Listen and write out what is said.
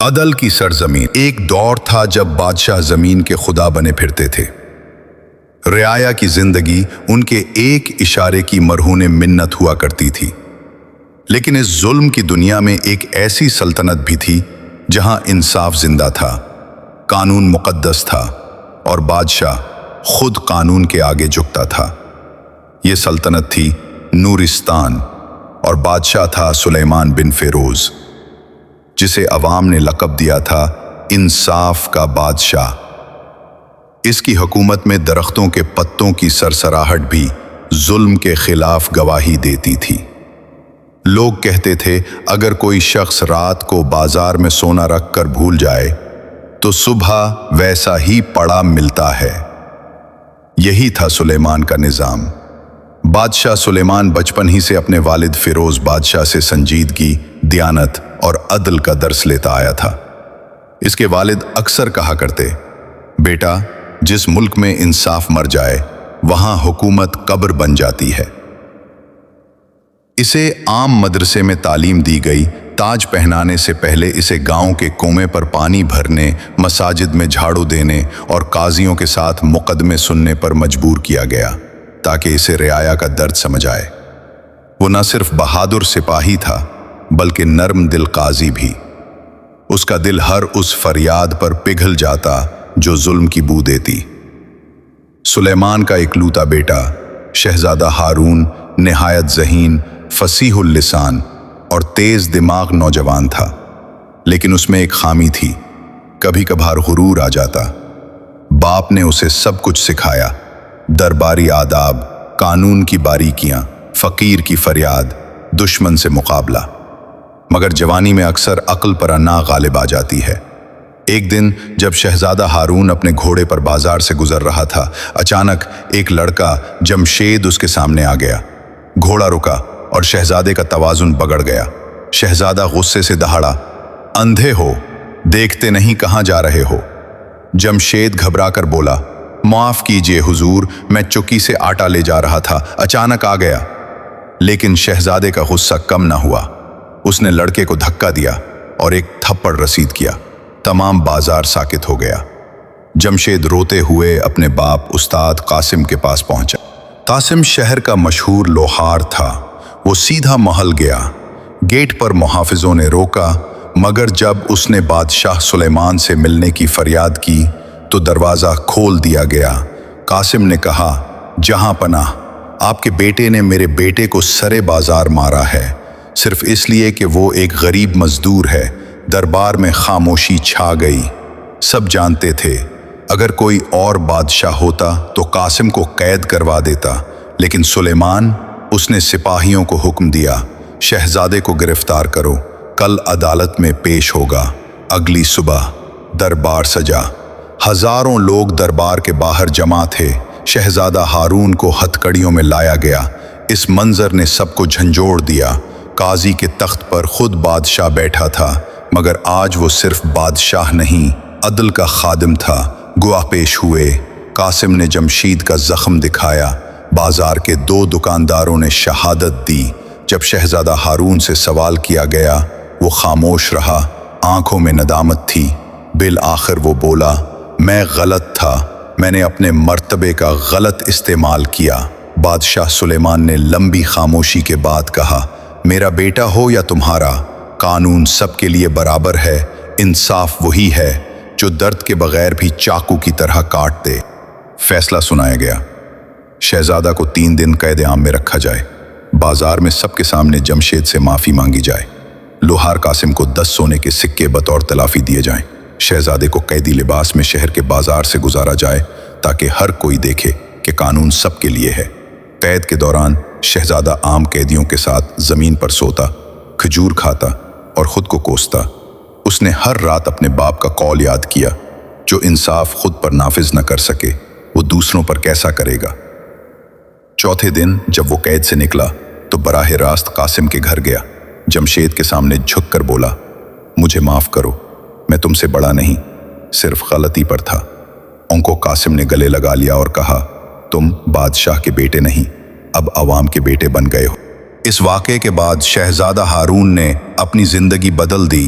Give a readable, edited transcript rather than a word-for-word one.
عدل کی سرزمین۔ ایک دور تھا جب بادشاہ زمین کے خدا بنے پھرتے تھے۔ رعایا کی زندگی ان کے ایک اشارے کی مرہون منت ہوا کرتی تھی۔ لیکن اس ظلم کی دنیا میں ایک ایسی سلطنت بھی تھی جہاں انصاف زندہ تھا، قانون مقدس تھا اور بادشاہ خود قانون کے آگے جھکتا تھا۔ یہ سلطنت تھی نورستان اور بادشاہ تھا سلیمان بن فیروز، جسے عوام نے لقب دیا تھا انصاف کا بادشاہ۔ اس کی حکومت میں درختوں کے پتوں کی سرسراہٹ بھی ظلم کے خلاف گواہی دیتی تھی۔ لوگ کہتے تھے اگر کوئی شخص رات کو بازار میں سونا رکھ کر بھول جائے تو صبح ویسا ہی پڑا ملتا ہے۔ یہی تھا سلیمان کا نظام۔ بادشاہ سلیمان بچپن ہی سے اپنے والد فیروز بادشاہ سے سنجیدگی، دیانت اور عدل کا درس لیتا آیا تھا۔ اس کے والد اکثر کہا کرتے، بیٹا، جس ملک میں انصاف مر جائے وہاں حکومت قبر بن جاتی ہے۔ اسے عام مدرسے میں تعلیم دی گئی۔ تاج پہنانے سے پہلے اسے گاؤں کے کنویں پر پانی بھرنے، مساجد میں جھاڑو دینے اور قاضیوں کے ساتھ مقدمے سننے پر مجبور کیا گیا تاکہ اسے رعایا کا درد سمجھ آئے۔ وہ نہ صرف بہادر سپاہی تھا بلکہ نرم دل قاضی بھی۔ اس کا دل ہر اس فریاد پر پگھل جاتا جو ظلم کی بو دیتی۔ سلیمان کا اکلوتا بیٹا شہزادہ ہارون نہایت ذہین، فصیح اللسان اور تیز دماغ نوجوان تھا، لیکن اس میں ایک خامی تھی، کبھی کبھار غرور آ جاتا۔ باپ نے اسے سب کچھ سکھایا، درباری آداب، قانون کی باریکیاں، فقیر کی فریاد، دشمن سے مقابلہ، مگر جوانی میں اکثر عقل پر انا غالب آ جاتی ہے۔ ایک دن جب شہزادہ ہارون اپنے گھوڑے پر بازار سے گزر رہا تھا، اچانک ایک لڑکا جمشید اس کے سامنے آ گیا۔ گھوڑا رکا اور شہزادے کا توازن بگڑ گیا۔ شہزادہ غصے سے دہاڑا، اندھے ہو، دیکھتے نہیں کہاں جا رہے ہو؟ جمشید گھبرا کر بولا، معاف کیجئے حضور، میں چکی سے آٹا لے جا رہا تھا، اچانک آ گیا۔ لیکن شہزادے کا غصہ کم نہ ہوا۔ اس نے لڑکے کو دھکا دیا اور ایک تھپڑ رسید کیا۔ تمام بازار ساکت ہو گیا۔ جمشید روتے ہوئے اپنے باپ استاد قاسم کے پاس پہنچا۔ قاسم شہر کا مشہور لوہار تھا۔ وہ سیدھا محل گیا۔ گیٹ پر محافظوں نے روکا، مگر جب اس نے بادشاہ سلیمان سے ملنے کی فریاد کی تو دروازہ کھول دیا گیا۔ قاسم نے کہا، جہاں پناہ، آپ کے بیٹے نے میرے بیٹے کو سرے بازار مارا ہے، صرف اس لیے کہ وہ ایک غریب مزدور ہے۔ دربار میں خاموشی چھا گئی۔ سب جانتے تھے اگر کوئی اور بادشاہ ہوتا تو قاسم کو قید کروا دیتا، لیکن سلیمان، اس نے سپاہیوں کو حکم دیا، شہزادے کو گرفتار کرو، کل عدالت میں پیش ہوگا۔ اگلی صبح دربار سجا، ہزاروں لوگ دربار کے باہر جمع تھے۔ شہزادہ ہارون کو ہتھکڑیوں میں لایا گیا۔ اس منظر نے سب کو جھنجھوڑ دیا۔ قاضی کے تخت پر خود بادشاہ بیٹھا تھا، مگر آج وہ صرف بادشاہ نہیں، عدل کا خادم تھا۔ گواہ پیش ہوئے۔ قاسم نے جمشید کا زخم دکھایا۔ بازار کے 2 دکانداروں نے شہادت دی۔ جب شہزادہ ہارون سے سوال کیا گیا، وہ خاموش رہا، آنکھوں میں ندامت تھی۔ بالآخر وہ بولا، میں غلط تھا، میں نے اپنے مرتبے کا غلط استعمال کیا۔ بادشاہ سلیمان نے لمبی خاموشی کے بعد کہا، میرا بیٹا ہو یا تمہارا، قانون سب کے لیے برابر ہے۔ انصاف وہی ہے جو درد کے بغیر بھی چاقو کی طرح کاٹ دے۔ فیصلہ سنایا گیا، شہزادہ کو 3 دن قید عام میں رکھا جائے، بازار میں سب کے سامنے جمشید سے معافی مانگی جائے، لوہار قاسم کو 10 سونے کے سکے بطور تلافی دیے جائیں، شہزادے کو قیدی لباس میں شہر کے بازار سے گزارا جائے تاکہ ہر کوئی دیکھے کہ قانون سب کے لیے ہے۔ قید کے دوران شہزادہ عام قیدیوں کے ساتھ زمین پر سوتا، کھجور کھاتا اور خود کو کوستا۔ اس نے ہر رات اپنے باپ کا قول یاد کیا، جو انصاف خود پر نافذ نہ کر سکے وہ دوسروں پر کیسا کرے گا۔ چوتھے دن جب وہ قید سے نکلا تو براہ راست قاسم کے گھر گیا۔ جمشید کے سامنے جھک کر بولا، مجھے معاف کرو، میں تم سے بڑا نہیں، صرف غلطی پر تھا۔ ان کو قاسم نے گلے لگا لیا اور کہا، تم بادشاہ کے بیٹے نہیں، اب عوام کے بیٹے بن گئے ہو۔ اس واقعے کے بعد شہزادہ ہارون نے اپنی زندگی بدل دی۔